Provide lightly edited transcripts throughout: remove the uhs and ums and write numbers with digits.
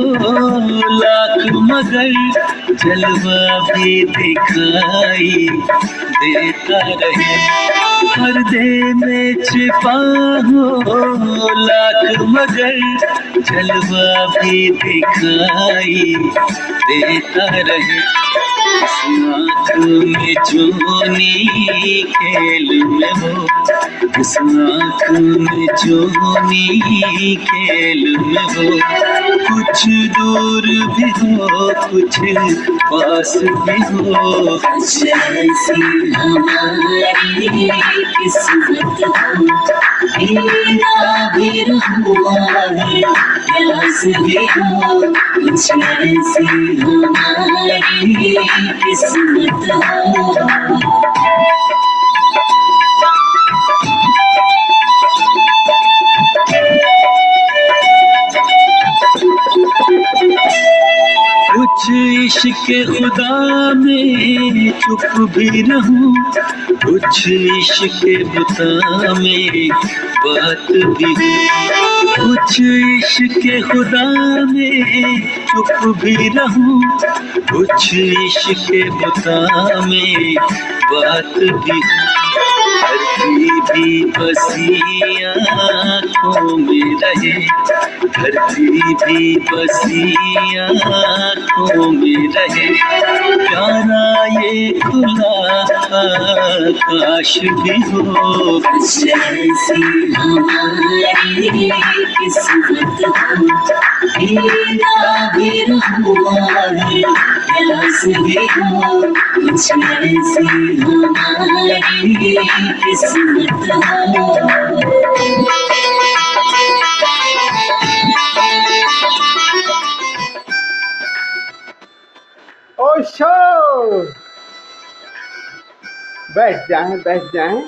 लाख मगर जलवा भी दिखाई देता रहे। पर्दे में छिपा हो लाख मगर जलवा भी दिखाई देता रहे। आँख में जोनी खेल में हो, इस आँख में जोनी खेल में हो, कुछ दूर भी हो कुछ पास भी हो। ऐसी हमारी किस्मत हो, मेरा भी हुआ है प्यास भी हो। कुछ ऐसी हमारी किस्मत हो। कुछ इश्क खुदा में चुप भी रहूं, कुछ इश्क बुता में बात भी हो। कुछ इश्क खुदा में चुप भी रहूं, कुछ इश्क बुता में बात भी हो। धरती भी बसी आँखों में रहे, धरती भी बसी आँखों में रहे। प्यारा ये खुला आकाश भी हो। ऐसी हमारी किस्मत हो, मेरा भी हुआ है प्यास भी हो। कुछ ऐसी हमारी किस्मत हो। ओशो, बैठ जाएं बैठ जाएं।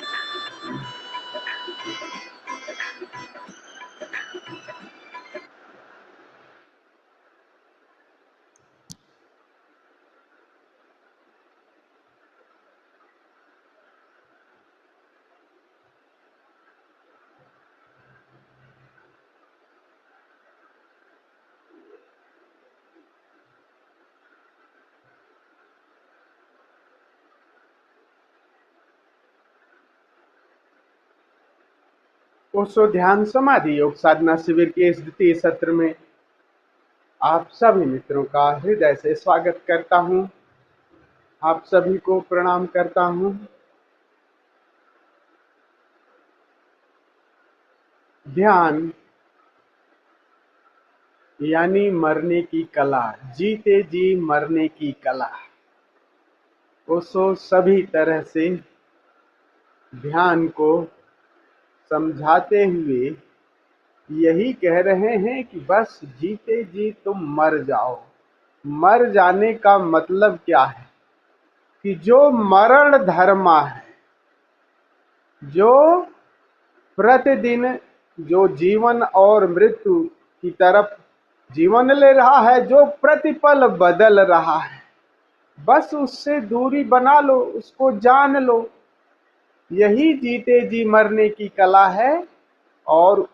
ओशो ध्यान समाधि योग साधना शिविर के इस द्वितीय सत्र में आप सभी मित्रों का हृदय से स्वागत करता हूं। आप सभी को प्रणाम करता हूं। ध्यान यानी मरने की कला, जीते जी मरने की कला। ओशो सभी तरह से ध्यान को समझाते हुए यही कह रहे हैं कि बस जीते जी तुम मर जाओ। मर जाने का मतलब क्या है कि जो मरण धर्मा है, जो प्रतिदिन जो जीवन और मृत्यु की तरफ जीवन ले रहा है, जो प्रतिपल बदल रहा है, बस उससे दूरी बना लो, उसको जान लो। यही जीते जी मरने की कला है। और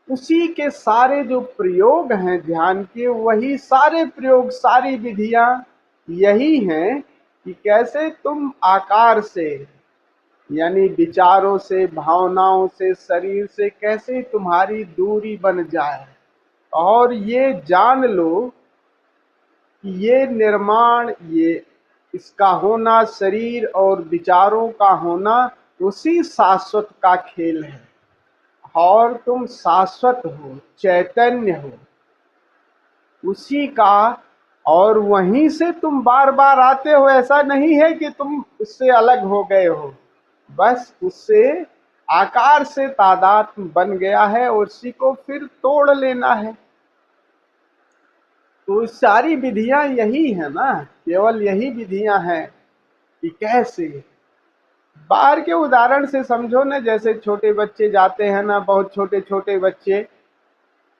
उसी के सारे जो प्रयोग हैं ध्यान के, वही सारे प्रयोग, सारी विधियां यही हैं कि कैसे तुम आकार से यानी विचारों से, भावनाओं से, शरीर से कैसे तुम्हारी दूरी बन जाए। और ये जान लो कि ये निर्माण, ये इसका होना, शरीर और विचारों का होना उसी शाश्वत का खेल है। और तुम शाश्वत हो, चैतन्य हो उसी का, और वहीं से तुम बार बार आते हो। ऐसा नहीं है कि तुम उससे अलग हो गए हो, बस उससे आकार से तादात्म्य बन गया है और उसी को फिर तोड़ लेना है। तो सारी विधियां यही है ना, केवल यही विधियां हैं कि कैसे। बाहर के उदाहरण से समझो ना, जैसे छोटे बच्चे जाते हैं ना, बहुत छोटे छोटे बच्चे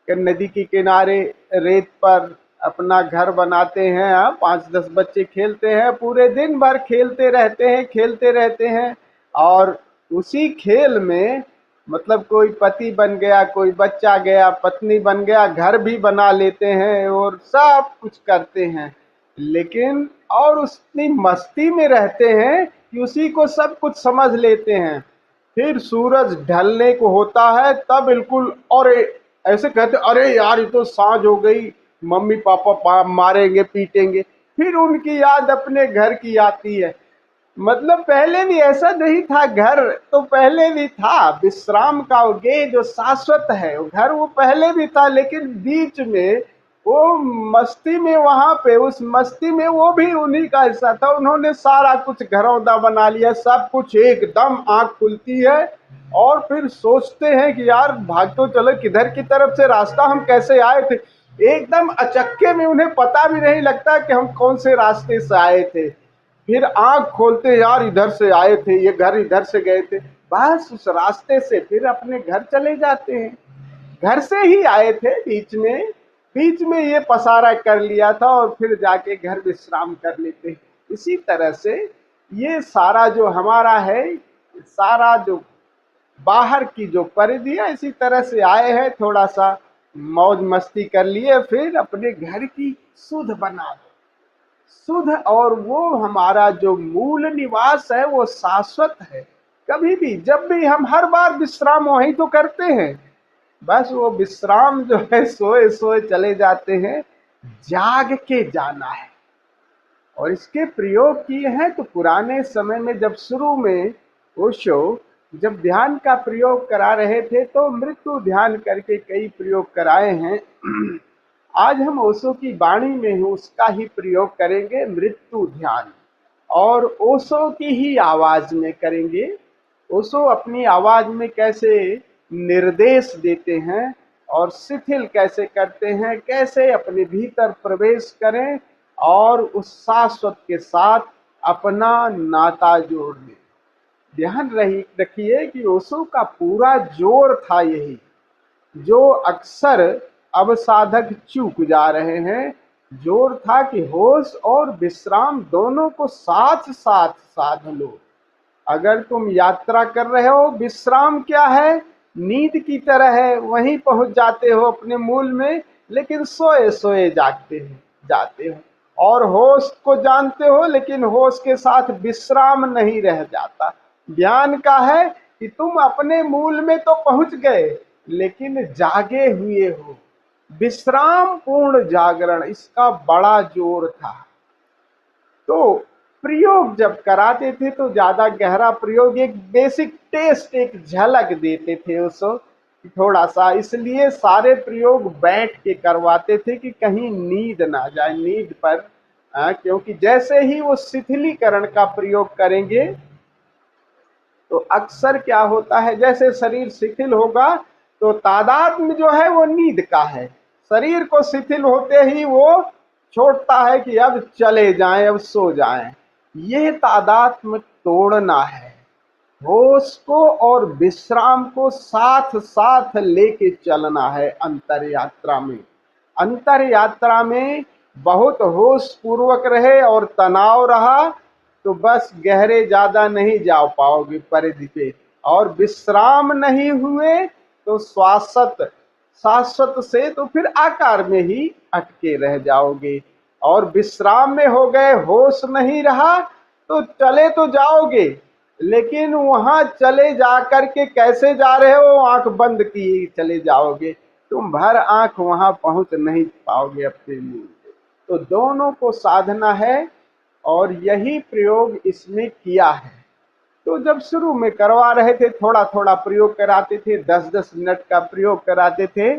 नदी के किनारे रेत पर अपना घर बनाते हैं। 5-10 बच्चे खेलते हैं, पूरे दिन भर खेलते रहते हैं, खेलते रहते हैं। और उसी खेल में मतलब कोई पति बन गया, कोई बच्चा गया, पत्नी बन गया, घर भी बना लेते हैं और सब कुछ करते हैं, लेकिन और उतनी मस्ती में रहते हैं कि उसी को सब कुछ समझ लेते हैं। फिर सूरज ढलने को होता है तब बिल्कुल और ऐसे कहते, अरे यार ये तो सांझ हो गई, मम्मी पापा मारेंगे पीटेंगे। फिर उनकी याद अपने घर की आती है। मतलब पहले भी ऐसा नहीं था, घर तो पहले भी था, विश्राम का ये जो शाश्वत है वो घर वो पहले भी था, लेकिन बीच में वो मस्ती में, वहां पे उस मस्ती में वो भी उन्हीं का हिस्सा था। उन्होंने सारा कुछ घरौंदा बना लिया, सब कुछ एकदम आंख खुलती है और फिर सोचते हैं कि यार भाग तो चलो, किधर की तरफ से रास्ता, हम कैसे आए थे। एकदम अचक्के में उन्हें पता भी नहीं लगता कि हम कौन से रास्ते से आए थे। फिर आंख खोलते, यार इधर से आए थे, ये घर इधर से गए थे, बस उस रास्ते से फिर अपने घर चले जाते हैं। घर से ही आए थे, बीच में ये पसारा कर लिया था और फिर जाके घर विश्राम कर लेते हैं। इसी तरह से ये सारा जो हमारा है, सारा जो बाहर की जो परिधि है, इसी तरह से आए हैं, थोड़ा सा मौज मस्ती कर लिए, फिर अपने घर की सुध बना दो सुध। और वो हमारा जो मूल निवास है वो शाश्वत है। कभी भी जब भी हम हर बार विश्राम वहीं तो करते हैं, बस वो विश्राम जो है सोए सोए चले जाते हैं, जाग के जाना है। और इसके प्रयोग किए हैं तो पुराने समय में जब शुरू में ओशो जब ध्यान का प्रयोग करा रहे थे तो मृत्यु ध्यान करके कई प्रयोग कराए हैं। आज हम ओशो की वाणी में ही उसका ही प्रयोग करेंगे, मृत्यु ध्यान, और ओशो की ही आवाज में करेंगे। ओशो अपनी आवाज में कैसे निर्देश देते हैं और शिथिल कैसे करते हैं, कैसे अपने भीतर प्रवेश करें और उस शाश्वत के साथ अपना नाता जोड़ लें। ध्यान रखिए कि ओशो का पूरा जोर था यही, जो अक्सर अब साधक चूक जा रहे हैं। जोर था कि होश और विश्राम दोनों को साथ साथ साध लो। अगर तुम यात्रा कर रहे हो, विश्राम क्या है, नींद की तरह है, वहीं पहुंच जाते हो अपने मूल में, लेकिन सोए सोए जाते हो। और होश को जानते हो, लेकिन होश के साथ विश्राम नहीं रह जाता। ध्यान का है कि तुम अपने मूल में तो पहुंच गए, लेकिन जागे हुए हो। विश्राम पूर्ण जागरण, इसका बड़ा जोर था। तो प्रयोग जब कराते थे तो ज्यादा गहरा प्रयोग, एक बेसिक टेस्ट, एक झलक देते थे उसको थोड़ा सा, इसलिए सारे प्रयोग बैठ के करवाते थे कि कहीं नींद ना जाए, नींद पर क्योंकि जैसे ही वो शिथिलीकरण का प्रयोग करेंगे तो अक्सर क्या होता है, जैसे शरीर शिथिल होगा तो तादात्म्य जो है वो नींद का है। शरीर को शिथिल होते ही वो छोड़ता है कि अब चले जाएं, अब सो जाएं। ये तादात्म्य तोड़ना है। होश को और विश्राम को साथ साथ लेके चलना है। अंतर यात्रा में बहुत होश पूर्वक रहे और तनाव रहा तो बस गहरे ज्यादा नहीं जा पाओगे परिधि पे, और विश्राम नहीं हुए तो शाश्वत से तो फिर आकार में ही अटके रह जाओगे। और विश्राम में हो गए, होश नहीं रहा तो चले तो जाओगे, लेकिन वहां चले जा करके कैसे जा रहे हो, आंख बंद किए चले जाओगे, तुम भर आंख वहां पहुंच नहीं पाओगे अपने मूल। तो दोनों को साधना है और यही प्रयोग इसमें किया है। तो जब शुरू में करवा रहे थे, थोड़ा थोड़ा प्रयोग कराते थे, 10-10 मिनट का प्रयोग कराते थे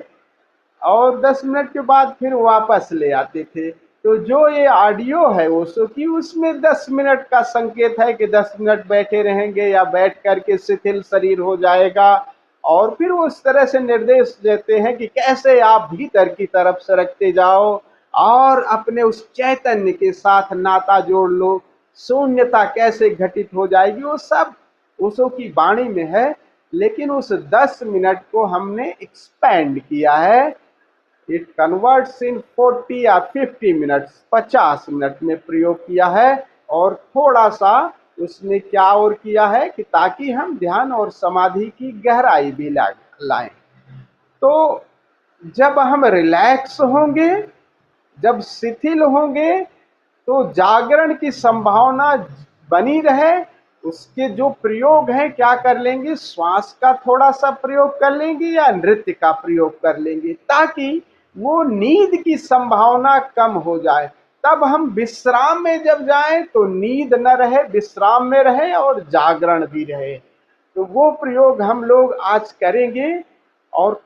और 10 मिनट के बाद फिर वापस ले आते थे। तो जो ये ऑडियो है ओशो की, उसमें 10 मिनट का संकेत है कि 10 मिनट बैठे रहेंगे या बैठ करके शिथिल शरीर हो जाएगा, और फिर वो उस तरह से निर्देश देते हैं कि कैसे आप भीतर की तरफ सरकते जाओ और अपने उस चैतन्य के साथ नाता जोड़ लो, शून्यता कैसे घटित हो जाएगी, वो सब ओशो की वाणी में है। लेकिन उस 10 मिनट को हमने एक्सपेंड किया है, इट कन्वर्ट्स इन 40 या 50 मिनट्स, 50 मिनट में प्रयोग किया है और थोड़ा सा उसने क्या और किया है कि ताकि हम ध्यान और समाधि की गहराई भी लाएं। तो जब हम रिलैक्स होंगे, जब शिथिल होंगे, तो जागरण की संभावना बनी रहे। उसके जो प्रयोग हैं क्या कर लेंगे, श्वास का थोड़ा सा प्रयोग कर लेंगे या नृत्य का प्रयोग कर लेंगे, ताकि वो नींद की संभावना कम हो जाए। तब हम विश्राम में जब जाएं तो नींद न रहे, विश्राम में रहे और जागरण भी रहे। तो वो प्रयोग हम लोग आज करेंगे। और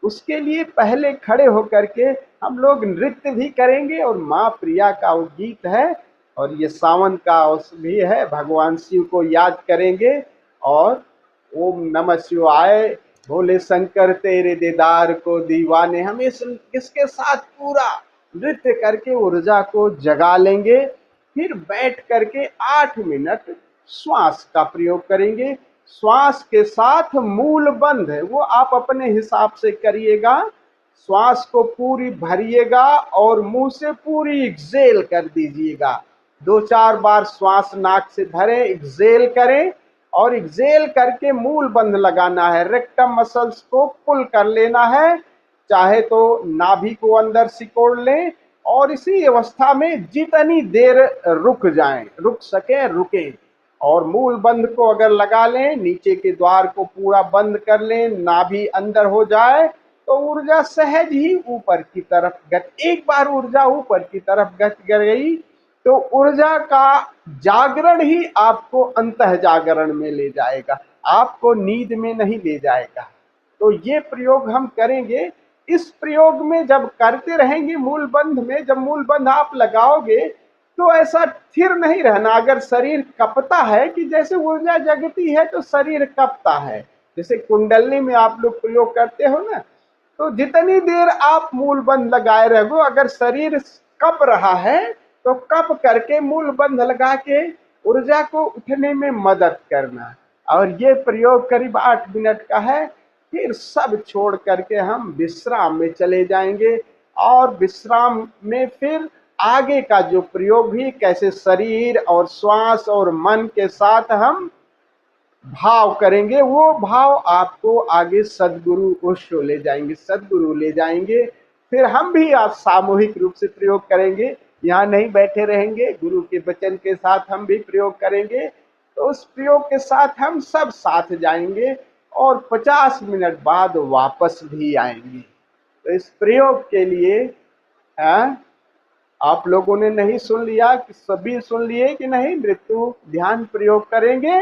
उसके लिए पहले खड़े होकर के हम लोग नृत्य भी करेंगे। और माँ प्रिया का वो गीत है और ये सावन का उस भी है, भगवान शिव को याद करेंगे और ओम नमः शिवाय, भोले शंकर तेरे दीदार को दीवाने, हम इसके साथ पूरा नृत्य करके ऊर्जा को जगा लेंगे। फिर बैठ करके 8 मिनट श्वास का प्रयोग करेंगे। श्वास के साथ मूल बंध है वो आप अपने हिसाब से करिएगा। श्वास को पूरी भरिएगा और मुंह से पूरी एक्सेल कर दीजिएगा। 2-4 बार श्वास नाक से भरें, एक्सेल करें और एक्सेल करके मूल बंध लगाना है। रेक्टम मसल्स को पुल कर लेना है, चाहे तो नाभि को अंदर सिकोड़ लें और इसी अवस्था में जितनी देर रुक सके रुकें। और मूल बंध को अगर लगा लें, नीचे के द्वार को पूरा बंद कर लें, नाभि अंदर हो जाए तो ऊर्जा सहज ही ऊपर की तरफ एक बार ऊर्जा ऊपर की तरफ गई तो ऊर्जा का जागरण ही आपको अंतः जागरण में ले जाएगा, आपको नींद में नहीं ले जाएगा। तो ये प्रयोग हम करेंगे। इस प्रयोग में जब करते रहेंगे मूल बंध में, जब मूल बंध आप लगाओगे तो ऐसा स्थिर नहीं रहना। अगर शरीर कपता है कि जैसे ऊर्जा जगती है तो शरीर कपता है, जैसे कुंडलनी में आप लोग प्रयोग करते हो ना, तो जितनी देर आप मूल बंध लगाए रहोगे, अगर शरीर कप रहा है तो कप करके मूल बंध लगा के ऊर्जा को उठने में मदद करना। और ये प्रयोग करीब 8 मिनट का है। फिर सब छोड़ करके हम विश्राम में चले जाएंगे और विश्राम में फिर आगे का जो प्रयोग भी कैसे शरीर और श्वास और मन के साथ हम भाव करेंगे, वो भाव आपको आगे सदगुरु ओशो ले जाएंगे, सदगुरु ले जाएंगे। फिर हम भी आज सामूहिक रूप से प्रयोग करेंगे, यहाँ नहीं बैठे रहेंगे, गुरु के वचन के साथ हम भी प्रयोग करेंगे। तो उस प्रयोग के साथ हम सब साथ जाएंगे और 50 मिनट बाद वापस भी आएंगे। तो इस प्रयोग के लिए आप लोगों ने नहीं सुन लिया कि सभी सुन लिए कि नहीं? मृत्यु ध्यान प्रयोग करेंगे।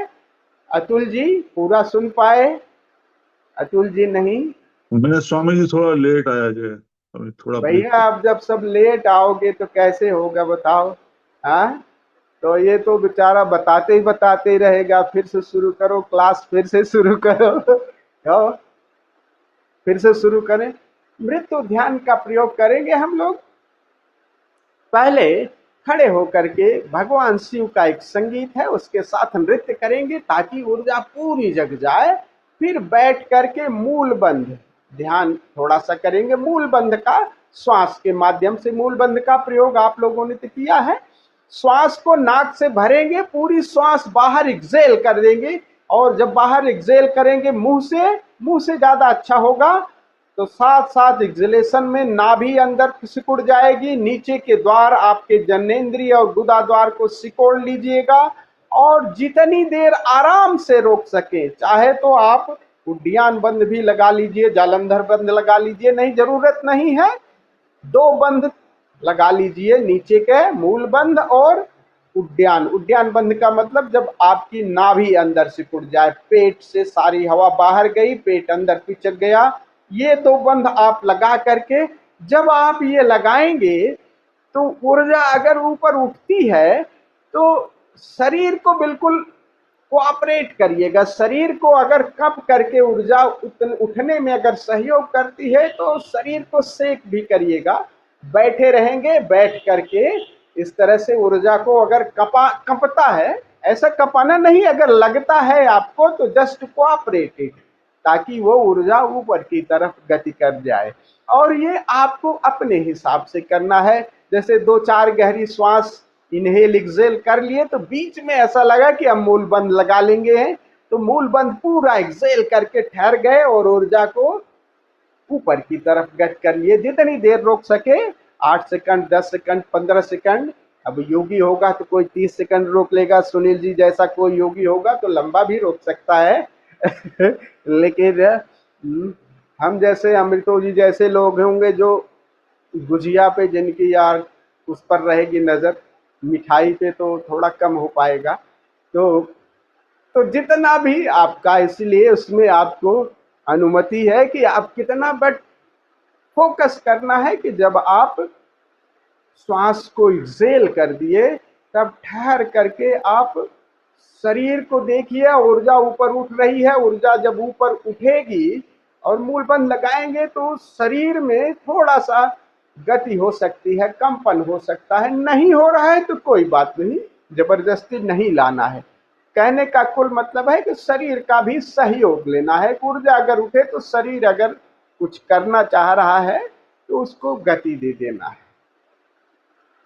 अतुल जी पूरा सुन पाए? अतुल जी नहीं, मैं स्वामी जी थोड़ा लेट आया जो थोड़ा। भैया आप जब सब लेट आओगे तो कैसे होगा बताओ? हाँ, तो ये तो बेचारा बताते ही रहेगा। फिर से शुरू करो क्लास, फिर से शुरू करो फिर से शुरू करें। मृत्यु ध्यान का प्रयोग करेंगे हम लोग। पहले खड़े होकर के भगवान शिव का एक संगीत है, उसके साथ नृत्य करेंगे ताकि ऊर्जा पूरी जग जाए। फिर बैठ करके मूल बंध ध्यान थोड़ा सा करेंगे। मूल बंध का श्वास के माध्यम से, मूल बंध का प्रयोग आप लोगों ने तो किया है। श्वास को नाक से भरेंगे, पूरी श्वास बाहर एक्सेल कर देंगे और जब बाहर एक्सेल करेंगे मुंह से ज्यादा अच्छा होगा। तो साथ साथ एक्सेलेशन में नाभि अंदर सिकुड़ जाएगी, नीचे के द्वार आपके जनेंद्रिय और गुदा द्वार को सिकोड़ लीजिएगा और जितनी देर आराम से रोक सके, चाहे तो आप उड्डयन बंद भी लगा लीजिए, जालंधर बंद लगा लीजिए, नहीं जरूरत नहीं है। 2 बंद लगा लीजिए, नीचे के मूल बंद और उड्डयन बंद का मतलब जब आपकी नाभि अंदर सिकुड़ जाए, पेट से सारी हवा बाहर गई, पेट अंदर पिचक गया। ये 2 बंद आप लगा करके जब आप ये लगाएंगे तो ऊर्जा अगर ऊपर उठती है तो शरीर को बिल्कुल कोऑपरेट करिएगा। शरीर को अगर कप करके ऊर्जा उठने में अगर सहयोग करती है तो शरीर को सेक भी करिएगा। बैठे रहेंगे, बैठ करके इस तरह से ऊर्जा को अगर कपता है, ऐसा कपाना नहीं, अगर लगता है आपको तो जस्ट कोऑपरेटेड, ताकि वो ऊर्जा ऊपर की तरफ गति कर जाए। और ये आपको अपने हिसाब से करना है। जैसे 2-4 गहरी श्वास इनहेल एक्सेल कर लिए तो बीच में ऐसा लगा कि हम मूल बंद लगा लेंगे हैं, तो मूल बंद पूरा एक्सेल करके ठहर गए और ऊर्जा को ऊपर की तरफ गट कर लिए। जितनी देर रोक सके, 8 सेकंड, 10 सेकंड, 15 सेकंड। अब योगी होगा तो कोई 30 सेकंड रोक लेगा, सुनील जी जैसा कोई योगी होगा तो लंबा भी रोक सकता है लेकिन हम जैसे अमृतो जी जैसे लोग होंगे जो गुजिया पे जिनकी यार उस पर रहेगी नजर, मिठाई पे तो थोड़ा कम हो पाएगा। तो जितना भी आपका, इसलिए उसमें आपको अनुमति है कि आप कितना, बट फोकस करना है कि जब आप श्वास को एक्सेल कर दिए तब ठहर करके आप शरीर को देखिए, ऊर्जा ऊपर उठ रही है। ऊर्जा जब ऊपर उठेगी और मूल बंद लगाएंगे तो शरीर में थोड़ा सा गति हो सकती है, कंपन हो सकता है। नहीं हो रहा है तो कोई बात नहीं, जबरदस्ती नहीं लाना है। कहने का कुल मतलब है कि शरीर का भी सहयोग लेना है। ऊर्जा अगर उठे तो शरीर अगर कुछ करना चाह रहा है तो उसको गति दे देना है।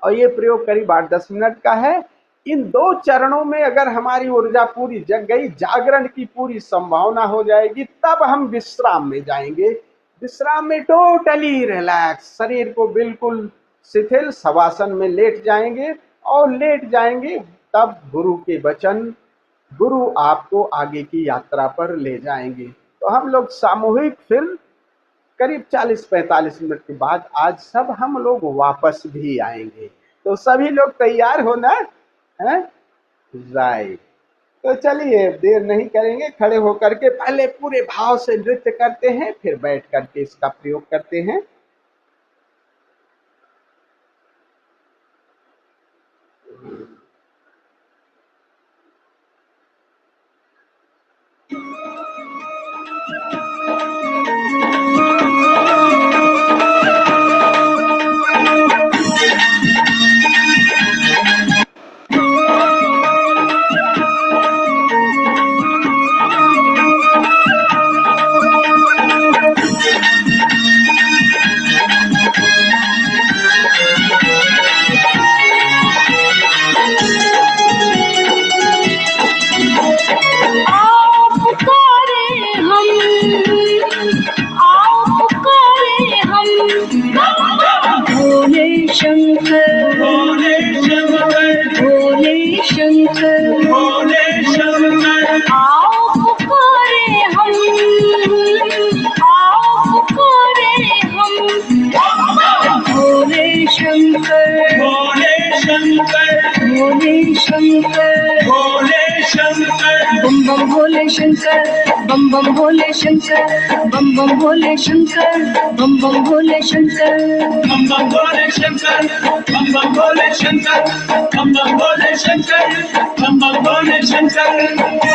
और ये प्रयोग करीब 8-10 मिनट का है। इन 2 चरणों में अगर हमारी ऊर्जा पूरी जग गई, जागरण की पूरी संभावना हो जाएगी, तब हम विश्राम में जाएंगे। विश्राम में टोटली रिलैक्स, शरीर को बिल्कुल शिथिल शवासन में लेट जाएंगे। और लेट जाएंगे तब गुरु के वचन, गुरु आपको आगे की यात्रा पर ले जाएंगे। तो हम लोग सामूहिक फिर करीब 40-45 मिनट के बाद आज सब हम लोग वापस भी आएंगे। तो सभी लोग तैयार हो ना? हैं? राइट। तो चलिए देर नहीं करेंगे, खड़े होकर के पहले पूरे भाव से नृत्य करते हैं, फिर बैठ करके इसका प्रयोग करते हैं। बम बम भोले शंकर, बम बम भोले शंकर, बम बम भोले शंकर, बम बम भोले शंकर, बम बम भोले शंकर, बम बम भोले शंकर, बम बम भोले शंकर।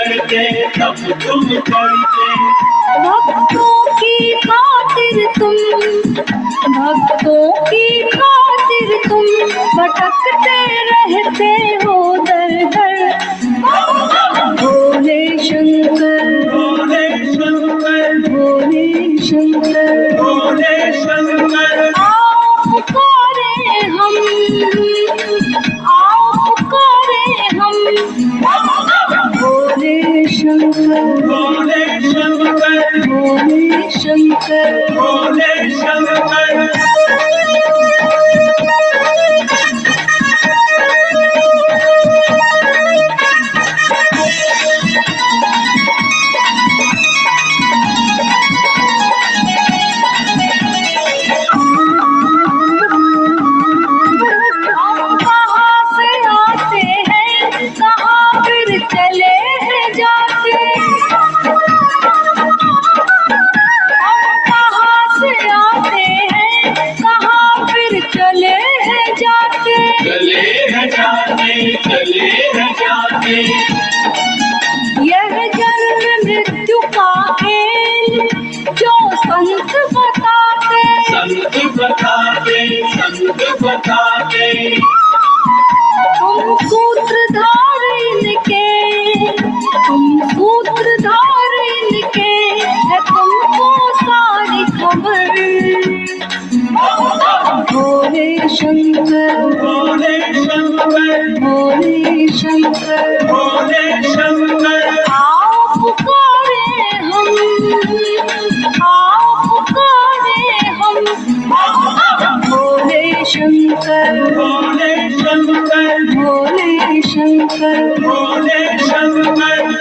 करते तब तुम करते। भक्तों की खातिर तुम, भक्तों की खातिर तुम भटकते रहते हो दर दर। भोले शंकर, भोले शंकर, भोले शंकर, भोले शंकर। आओ पुकारे हम, आओ पुकारे हम। भोले शंकर, भोले शंकर, भोले शंकर, भोले शंकर। हम कहाँ से आते हैं, कहाँ फिर चले हैं जाते। हम कहाँ से आते हैं, कहाँ फिर चले हैं जाते। चले हैं जाते, चले हैं जाते। यह जन्म मृत्यु का खेल जो संत बताते। संत बताते, संत बताते। तुम सूत्रधार इनके, तुम सूत्रधार इनके, है तुमको सारी खबर। भोले शंकर, भोले शंकर, भोले शंकर, भोले शंकर। आओ पुकारे हम, आओ पुकारे हम। भोले शंकर, भोले शंकर, भोले शंकर, भोले शंकर।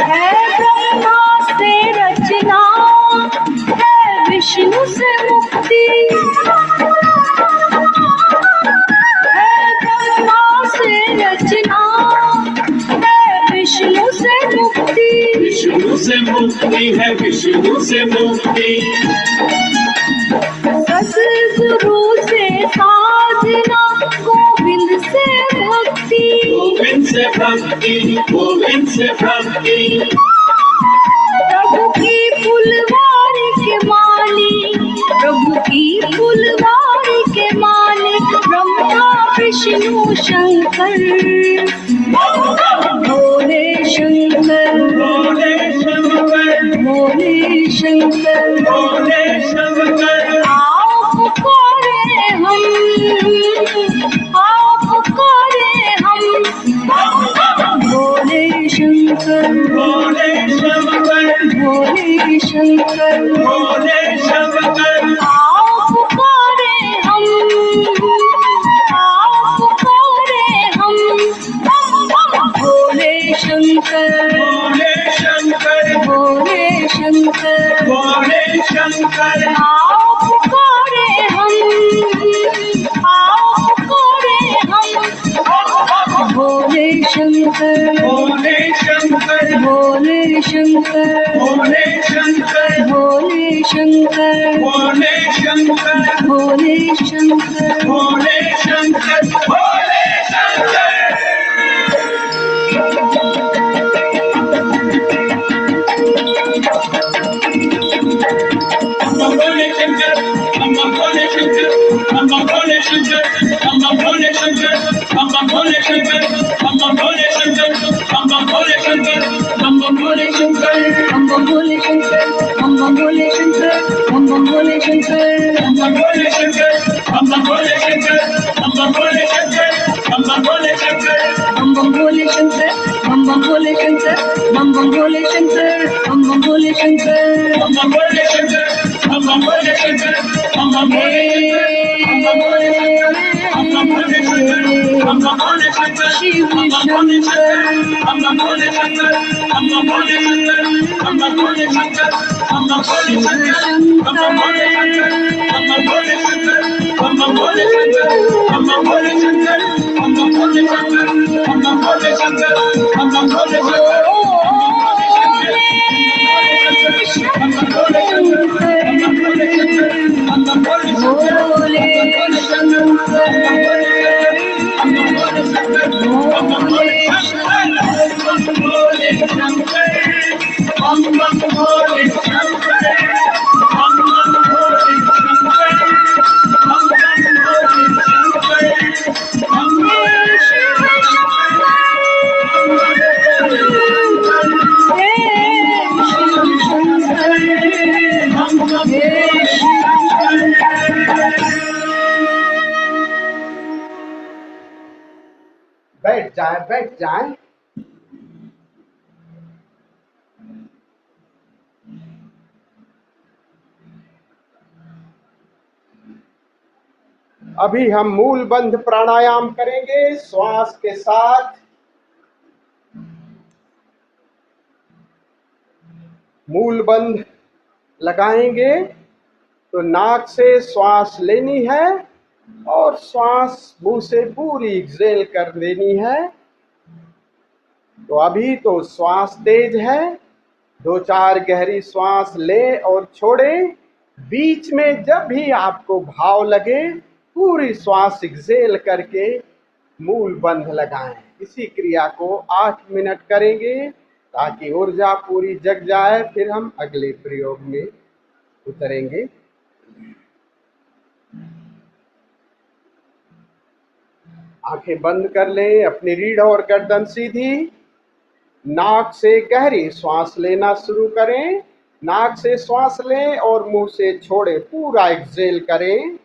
है ब्रह्मा से रचना, है विष्णु से मुक्ति। है ब्रह्मा से रचना, है विष्णु से मुक्ति। विष्णु से मुक्ति है, विष्णु से मुक्ति। सद्गुरु से साधना, गोविंद से भक्ति। गोविंद से भक्ति, गोविंद से भक्ति। प्रभु की फुलवारी के माली, प्रभु की फुलवारी के माली, ब्रह्मा विष्णु शंकर। भोले शंकर, भोले शंकर, भोले शंकर, भोले शंकर। आओ पुकारे हम, आओ पुकारे हम। भोले शंकर, भोले शंकर, भोले शंकर, भोले शंकर। आओ पुकारे हम, आओ पुकारे हम। भोले शंकर, भोले शंकर, भोले शंकर, भोले शंकर। आओ पुकारे हम, आओ पुकारे हम। भोले शंकर, भोले शंकर, भोले शंकर, भोले शंकर, भोले शंकर, भोले शंकर, भोले शंकर। भोले शंकर, भोले शंकर। भोले शंकर, भोले शंकर, भोले शंकर, भोले शंकर, भोले शंकर, भोले शंकर, भोले शंकर, भोले शंकर। हम बम भोले शंकर, हम बम भोले शंकर, हम बम भोले शंकर। भोले शंकर, भोले शंकर, भोले शंकर, भोले शंकर। हम बम भोले शंकर, हम बम भोले शंकर, हम बम भोले शंकर, हम बम भोले शंकर। भोले शंकर, भोले शंकर, भोले Shiv Shankar, bam bole shankar, bam bam bole shankar, bam bam bole shankar, bam bam bole shankar, bam bam bole shankar, bam bam bole shankar, bam bam bole shankar, bam bam bole shankar, bam bam bole shankar, bam bam bole shankar, bam bam bole बैठ जाए, बैठ जाए। अभी हम मूल बंध प्राणायाम करेंगे श्वास के साथ। मूल बंध लगाएंगे तो नाक से श्वास लेनी है और श्वास मुंह से पूरी एक्सहेल कर देनी है। तो अभी तो श्वास तेज है, 2-4 गहरी श्वास ले और छोड़े। बीच में जब भी आपको भाव लगे पूरी श्वास एक्सहेल करके मूल बंध लगाएं। इसी क्रिया को 8 मिनट करेंगे ताकि ऊर्जा पूरी जग जाए। फिर हम अगले प्रयोग में उतरेंगे। आंखें बंद कर लें, अपनी रीढ़ और गर्दन सीधी। नाक से गहरी श्वास लेना शुरू करें। नाक से श्वास लें और मुंह से छोड़ें, पूरा एक्सहेल करें।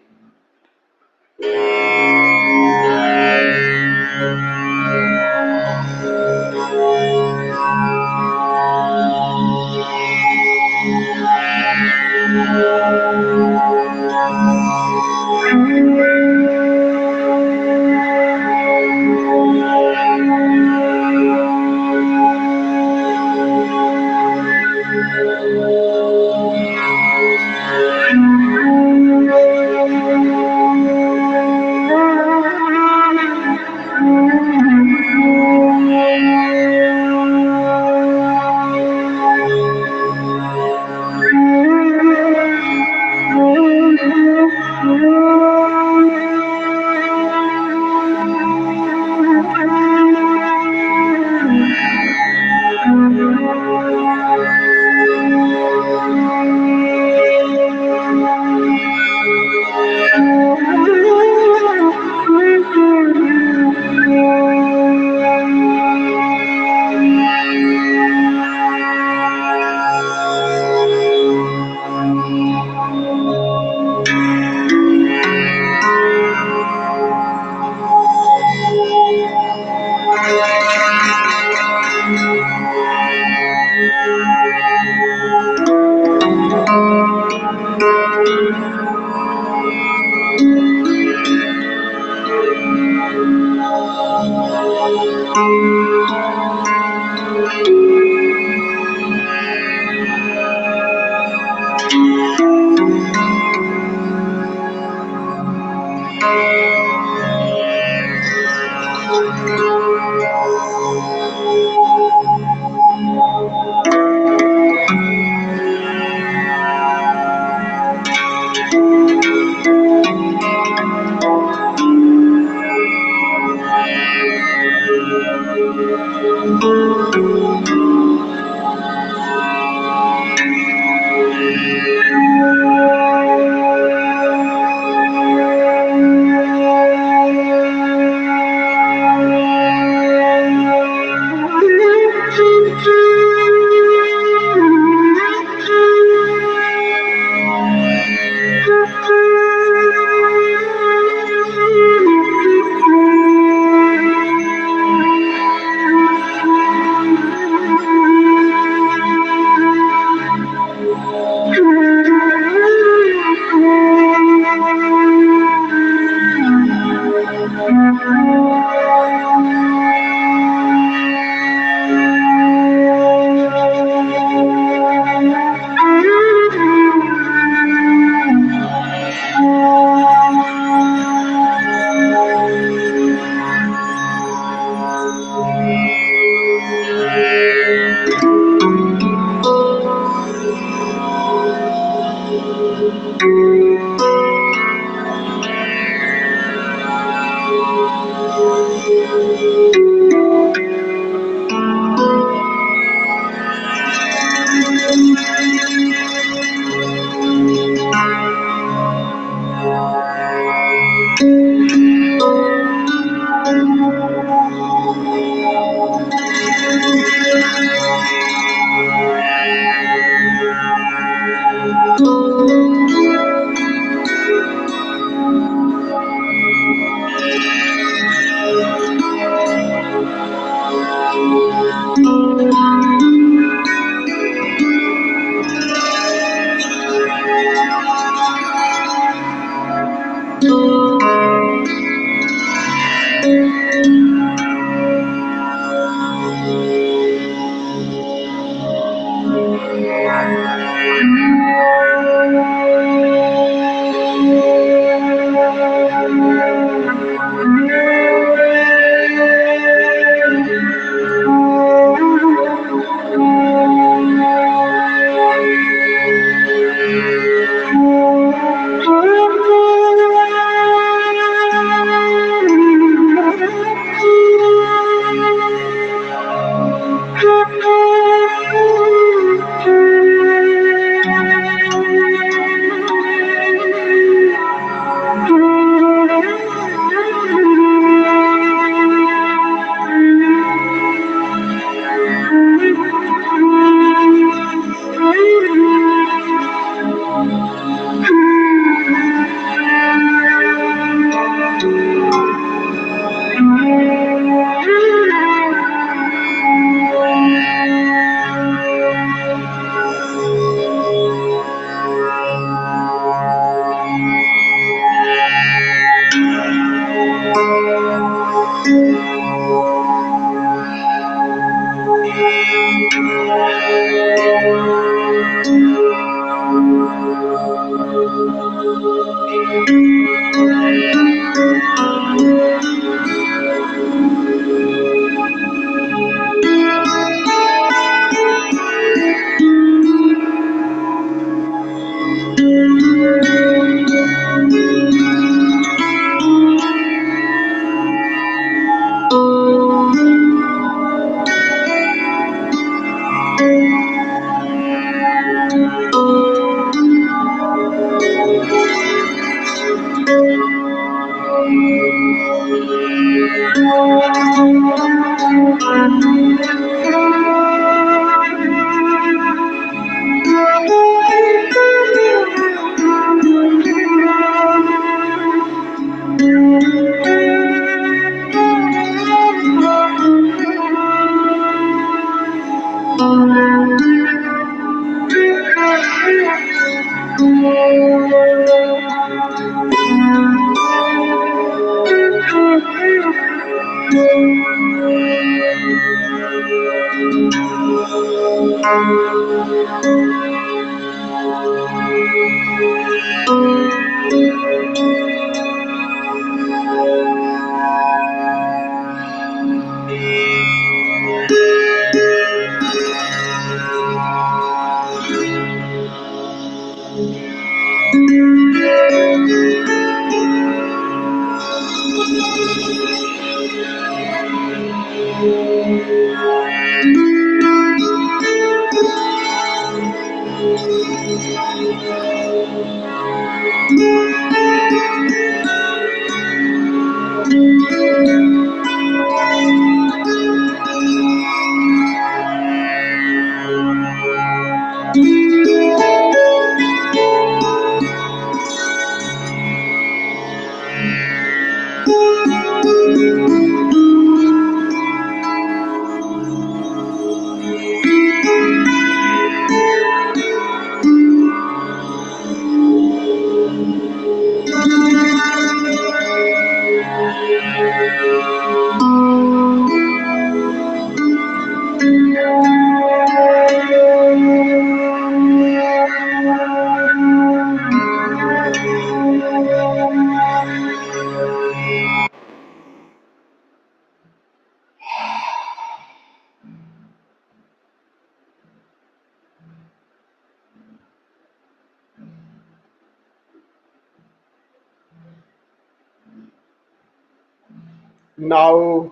Now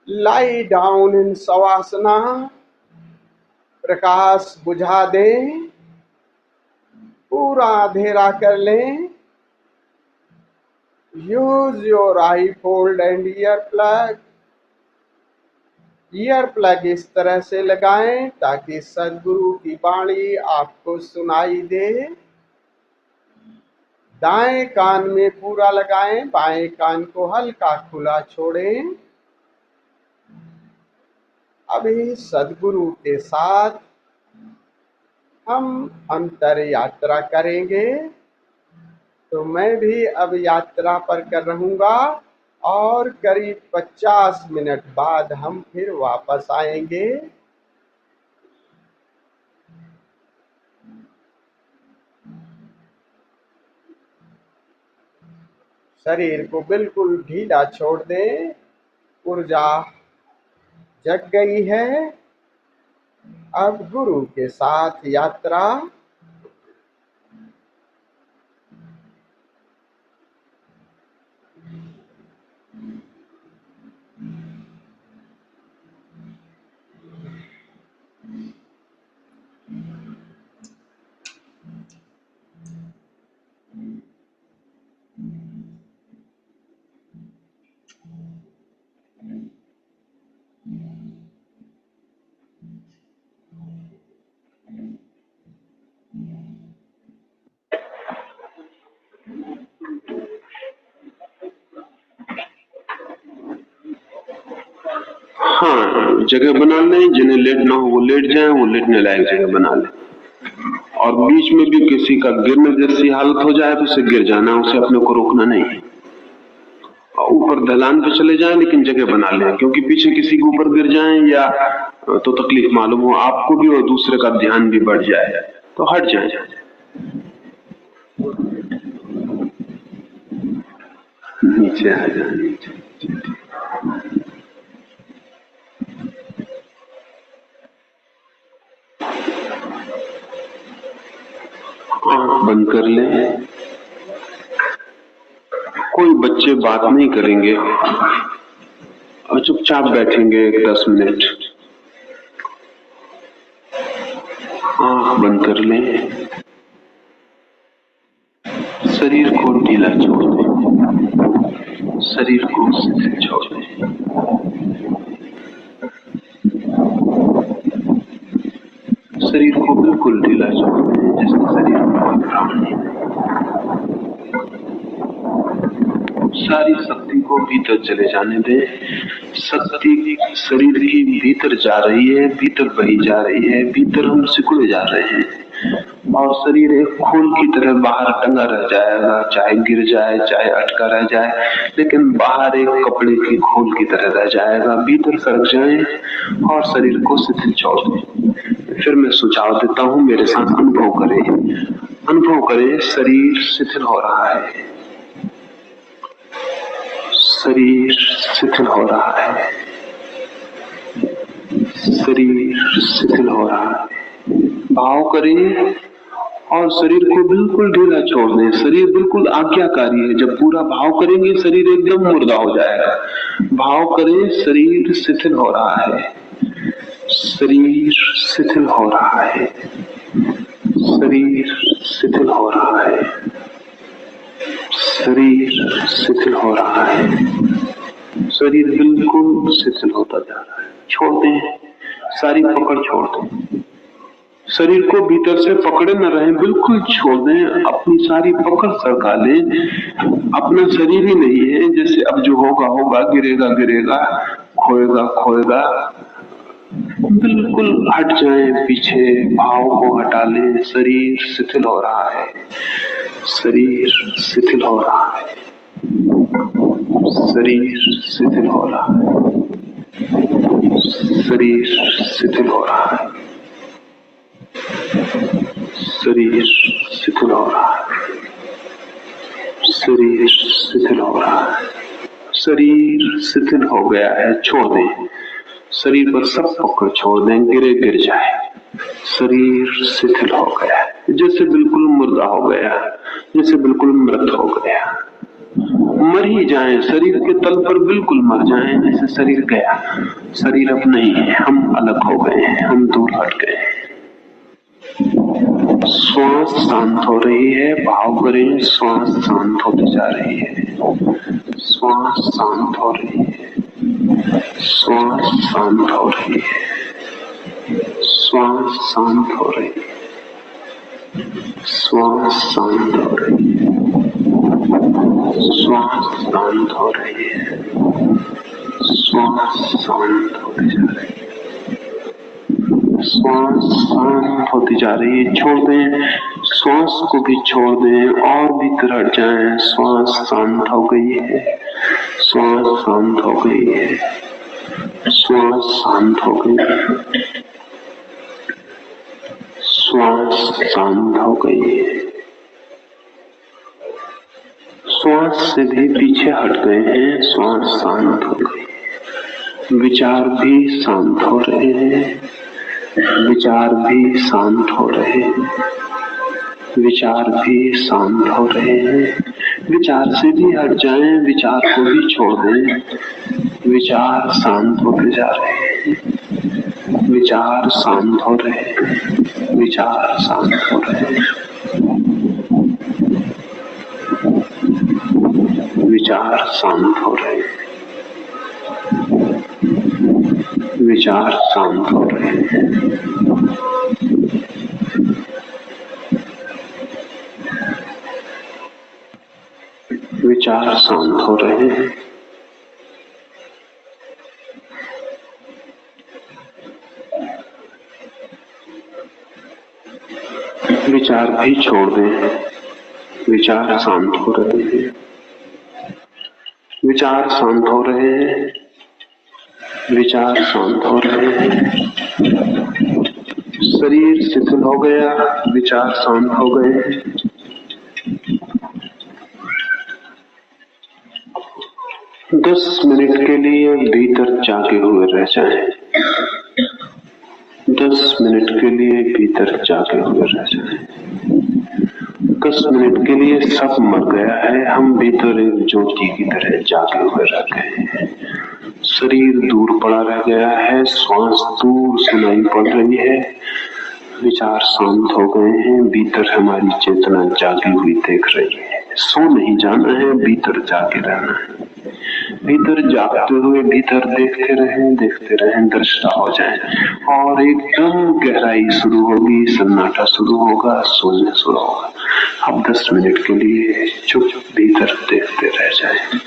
lie down in Savasana. प्रकाश बुझा दें, पूरा अंधेरा कर लें. Use your eye fold and ear plug. Ear plug इस तरह से लगाएं ताकि सद्गुरु की वाणी आपको सुनाई दे. दाएं कान में पूरा लगाएं, बाएं कान को हल्का खुला छोड़ें. अभी सद्गुरु के साथ हम अंतर यात्रा करेंगे. तो मैं भी अब यात्रा पर कर रहूंगा और करीब 50 मिनट बाद हम फिर वापस आएंगे. शरीर को बिल्कुल ढीला छोड़ दें. ऊर्जा जग गई है. अब गुरु के साथ यात्रा. हाँ, जगह बना लें. जिन्हें लेटना हो वो लेट जाएं, वो लेटने लायक जगह बना लें. और बीच में भी किसी का गिरने जैसी हालत हो जाए तो उसे गिर जाना, उसे अपने को रोकना नहीं. और ऊपर ढलान पे चले जाएं लेकिन जगह बना लें, क्योंकि पीछे किसी के ऊपर गिर जाएं या तो तकलीफ मालूम हो आपको भी और दूसरे का ध्यान भी बढ़ जाए, तो हट जाए. नीचे आ जाए. आंख बंद कर लें. कोई बच्चे बात नहीं करेंगे और चुपचाप बैठेंगे 10 मिनट. आंख बंद कर लें. शरीर को ढीला छोड़ दें. शरीर को शिथिल छोड़ दें. शरीर को बिल्कुल ढीला छोड़ दें, जिससे शरीर में कोई प्राण नहीं। सारी शक्ति को भीतर चले जाने दें। शक्ति शरीर की भीतर जा रही है, भीतर बही जा रही है, भीतर हम सिकुड़े जा रहे हैं और शरीर एक खोल की तरह बाहर टंगा रह जाएगा, चाहे गिर जाए, चाहे अटका रह जाए, लेकिन बाहर एक कपड़े की खोल की तरह रह जाएगा। भीतर सरक जाए और शरीर को शिथिल छोड़ दें। फिर मैं सुझाव देता हूं, मेरे साथ अनुभव करें। अनुभव करें, शरीर शिथिल हो रहा है, शरीर शिथिल हो रहा है, शरीर शिथिल हो रहा है। भाव करें और शरीर को बिल्कुल ढीला छोड़ दें। शरीर बिल्कुल आज्ञाकारी है। जब पूरा भाव करेंगे शरीर एकदम मुर्दा हो जाएगा। भाव करें, शरीर शिथिल हो रहा है, शरीर शिथिल हो रहा है, शरीर शिथिल हो रहा है, शरीर शिथिल हो रहा है। शरीर बिल्कुल शिथिल होता जा रहा है। छोड़ दें, सारी पकड़ छोड़ दें। शरीर को भीतर से पकड़े न रहे, बिल्कुल छोड़ दें। अपनी सारी पकड़ सरका लें। अपना शरीर ही नहीं है। जैसे अब जो होगा होगा, गिरेगा गिरेगा, खोएगा खोएगा। बिल्कुल हट जाएं पीछे, भाव को हटा लें। शरीर शिथिल हो रहा है, शरीर शिथिल हो रहा है, शरीर शिथिल हो रहा है, शरीर शिथिल हो रहा है, शरीर शिथिल हो रहा है, शरीर शिथिल हो रहा है। शरीर शिथिल हो गया है, छोड़ दें। शरीर पर सब पकड़ छोड़ दें, गिरे गिर जाए। शरीर शिथिल हो गया है, जैसे बिल्कुल मुर्दा हो गया, जैसे बिल्कुल मृत हो गया। मर ही जाए, शरीर के तल पर बिल्कुल मर जाए, जैसे शरीर गया। शरीर अब नहीं है, हम अलग हो गए हैं, हम दूर हट गए हैं। श्वास शांत हो रही है। भाव करें, श्वास शांत होती जा रही है, श्वास शांत हो रही है, श्वास शांत हो रही है, श्वास शांत हो रही है, श्वास शांत हो रही है, श्वास शांत हो रही है, श्वास शांत होती जा रही है, श्वास शांत होती जा रही है। छोड़ दें, श्वास को भी छोड़ दें और भीतर हट जाएं। श्वास शांत हो गई है, श्वास शांत हो गई है, श्वास शांत हो गई है, श्वास शांत हो गई है। श्वास से भी पीछे हट गए हैं, श्वास शांत हो गई। विचार भी शांत हो रहे हैं, विचार भी शांत हो रहे हैं, विचार भी शांत हो रहे हैं। विचार से भी हट जाएं, विचार को भी छोड़ दें। विचार शांत होते जा रहे हैं, विचार शांत हो रहे हैं, विचार शांत हो रहे हैं, विचार शांत हो रहे हैं, विचार शांत हो रहे हैं। विचार शांत हो रहे हैं। विचार भी छोड़ दें, विचार शांत हो रहे हैं, विचार शांत हो रहे हैं, विचार शांत हो रहे हैं। शरीर शिथिल हो गया, विचार शांत हो गए। 10 मिनट के लिए भीतर जागे हुए रह जाएं। 10 मिनट के लिए भीतर जागे हुए रह जाएं। 10 मिनट के लिए सब मर गया है, हम भीतर एक ज्योति की तरह जागे हुए रह गए हैं। शरीर दूर पड़ा रह गया है, श्वास दूर सुनाई पड़ रही है, विचार शांत हो गए हैं, भीतर हमारी चेतना जागी हुई देख रही है। सो नहीं जाना है, भीतर जाके रहना है। भीतर जागते हुए भीतर देखते रहें, दृष्टा हो जाए और एकदम गहराई शुरू होगी, सन्नाटा शुरू होगा, सोने शुरू होगा। अब 10 मिनट के लिए चुप भीतर देखते रह जाएं।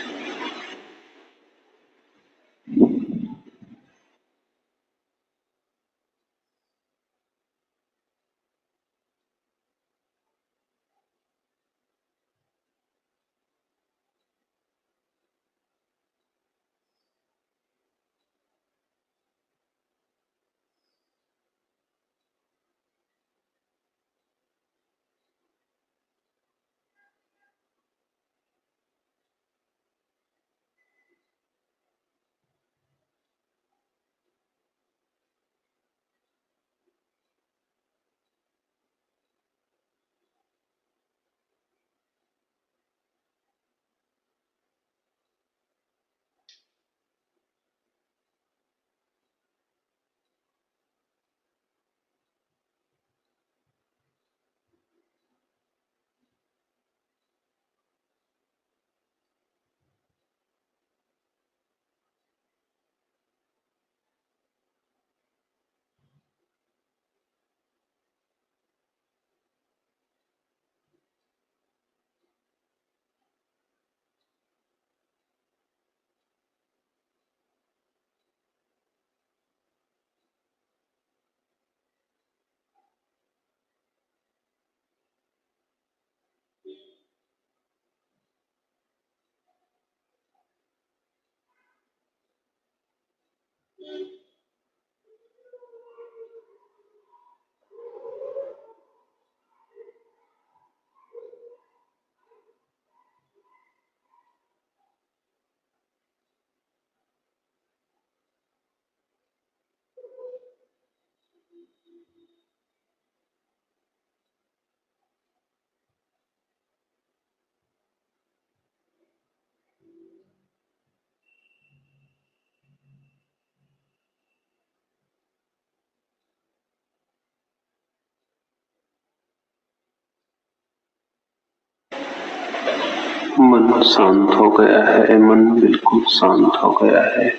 मन शांत हो गया है, मन बिल्कुल शांत हो गया है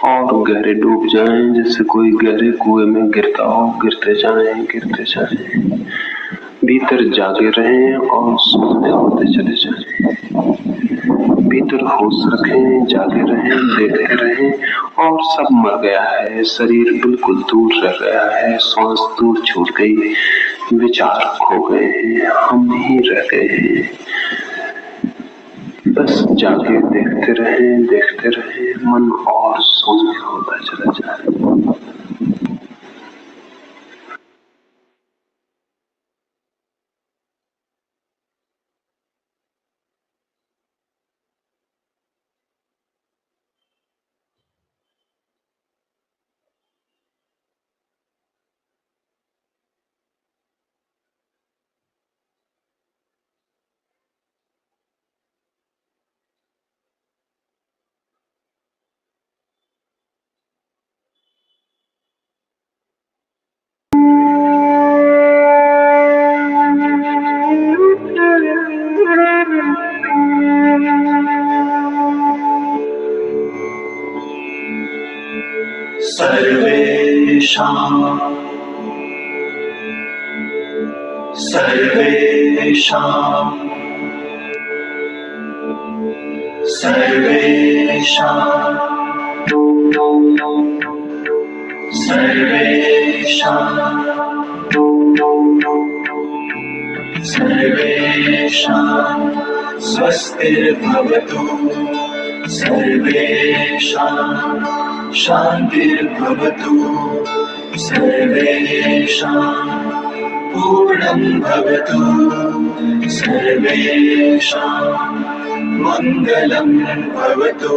और गहरे डूब जाएं, जैसे कोई गहरे कुएं में गिरता हो। गिरते जाएं। भीतर जागे रहें और सोने होते चले जाएं। भीतर होश रखें, जागे रहें, देखते रहें और सब मर गया है। शरीर बिल्कुल दूर रह गया है, सांस दूर छूट गई, विचार खो गए हैं, हम ही रह गए हैं। बस जाके देखते रहें, मन और शून्य होता चला जाए। सर्वेषां स्वस्तिर्भवतु, सर्वेषां शान्तिर्भवतु, सर्वेषां पूर्णं भवतु, सर्वेषां मङ्गलं भवतु,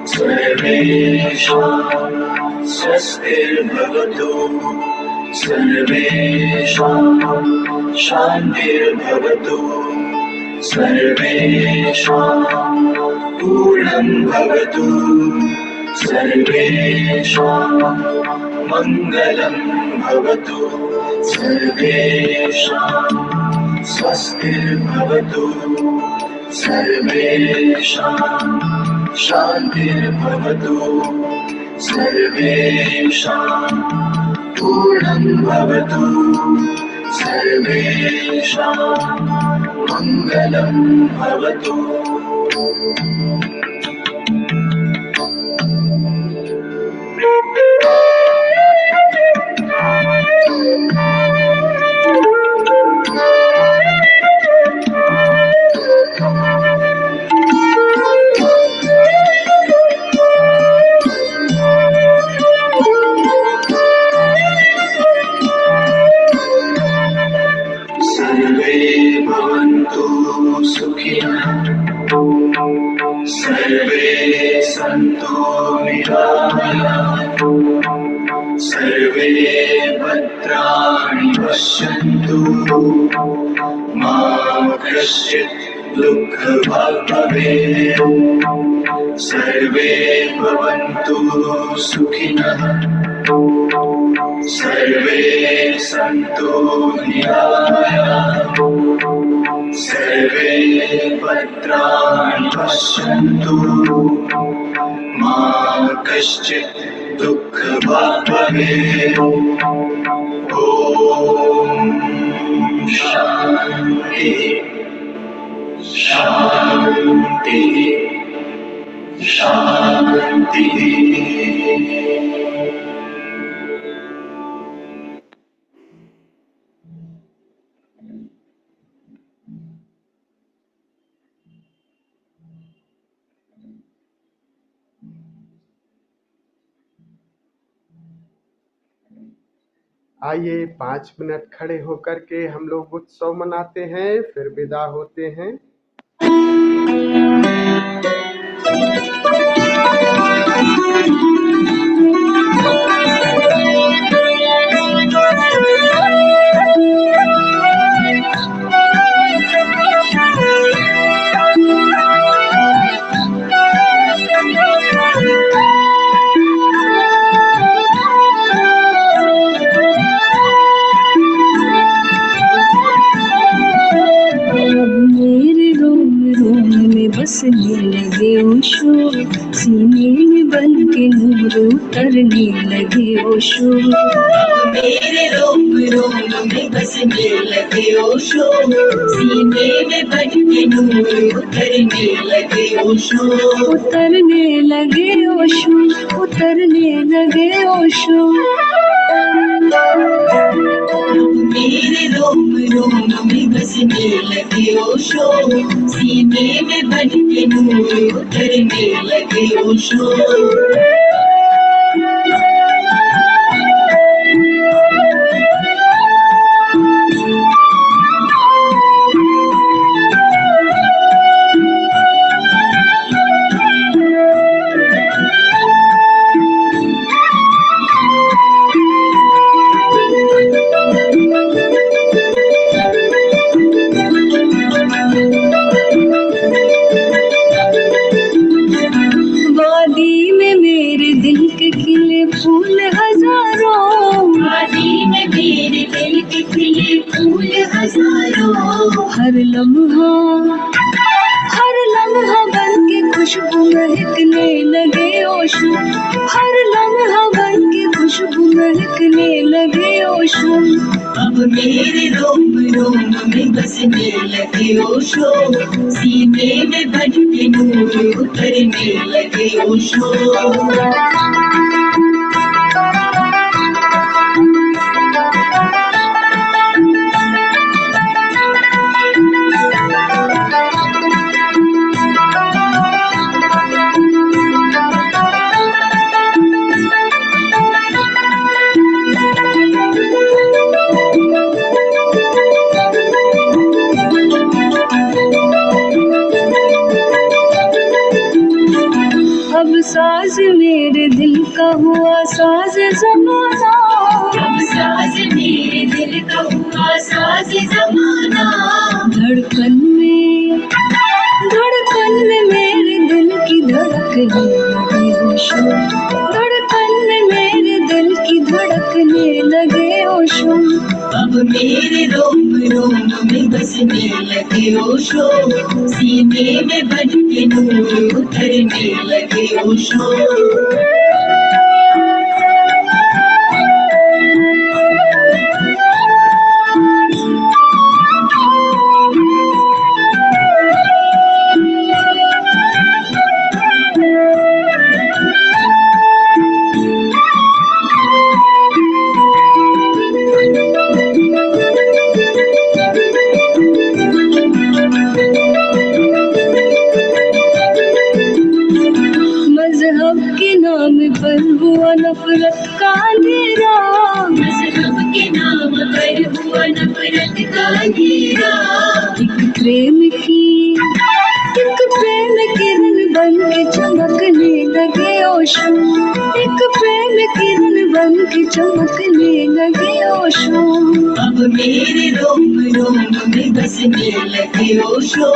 सर्वेषां स्वस्तिर्भवतु, सर्वेषां शान्तिर्भवतु, सर्वेषां पूर्णं भवतु, सर्वेषां मङ्गलं भवतु, सर्वेषां स्वस्तिर्भवतु, सर्वेषां शान्तिर्भवतु सर्वेषां पूर्णं भवतु सर्वेषां मङ्गलं भवतु। सर्वे सन्तु निरामयाः सर्वे भद्राणि पश्यन्तु मा कश्चित् दुःखभाग् भवेत् सर्वे भवन्तु सुखिनः सर्वे सन्तु निरामयाः सर्वे भद्राणि पश्यन्तु मा कश्चित् दुःखभाग् भवेत्। ॐ शान्ति शान्ति शान्ति। आइए 5 मिनट खड़े होकर के हम लोग उत्सव मनाते हैं, फिर विदा होते हैं। बसने लगे ओशो सीने में बन के नूर उतरने लगे ओशो मेरे रोम रोम में बसने लगे ओशो सीने में बन के नूर उतरने लगे ओशो उतरने लगे ओशो उतरने लगे ओशो मेरे रोम रोम में बसने लगे ओशो सीने में बन के नूर उतरने लगे ओशो हर लम्हा बन के खुशबू महकने लगे ओशो हर लम्हा बन के खुशबू महकने लगे ओशो अब मेरे रोम रोम में बसने लगे ओशो सीने में बन के नूर उतरने लगे ओशो साज मेरे दिल का हुआ साज ज़माना साज मेरे दिल का हुआ साज ज़माना धड़कन में मेरे दिल की धड़कने लगे ओशो धड़कन में मेरे दिल की धड़कने लगे ओशो अब अब मेरे रोम रोम में बसने लगे ओशो, सीने में बन के नूर उतरने लगे ओशो। मजहब के नाम पर हुआ नफरत का अंधेरा, मजहब के नाम पर हुआ नफरत का अंधेरा। एक प्रेम की किरण बन के चमकने लगे ओशो, एक प्रेम किरण बन के चमकने लगे ओशो। अब मेरे रोम रोम में बसने लगे ओशो,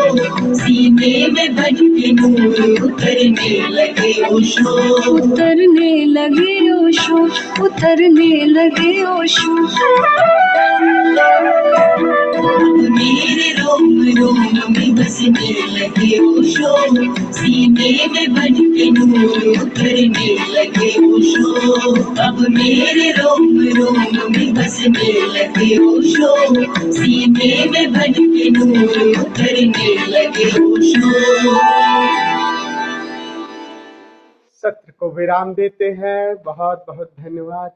सीने में बन के नूर उतरने लगे ओशो। उतरने लगे ओशो, उतरने लगे ओशो। अब मेरे रोम रोम में बसने लगे ओशो, सीने में बन के नूर उतरने लगे ओशो। अब मेरे रोम रोम में बसने लगे ओशो, सीने में बन के नूर उतरने लगे ओशो। सत्र को विराम देते हैं। बहुत बहुत धन्यवाद।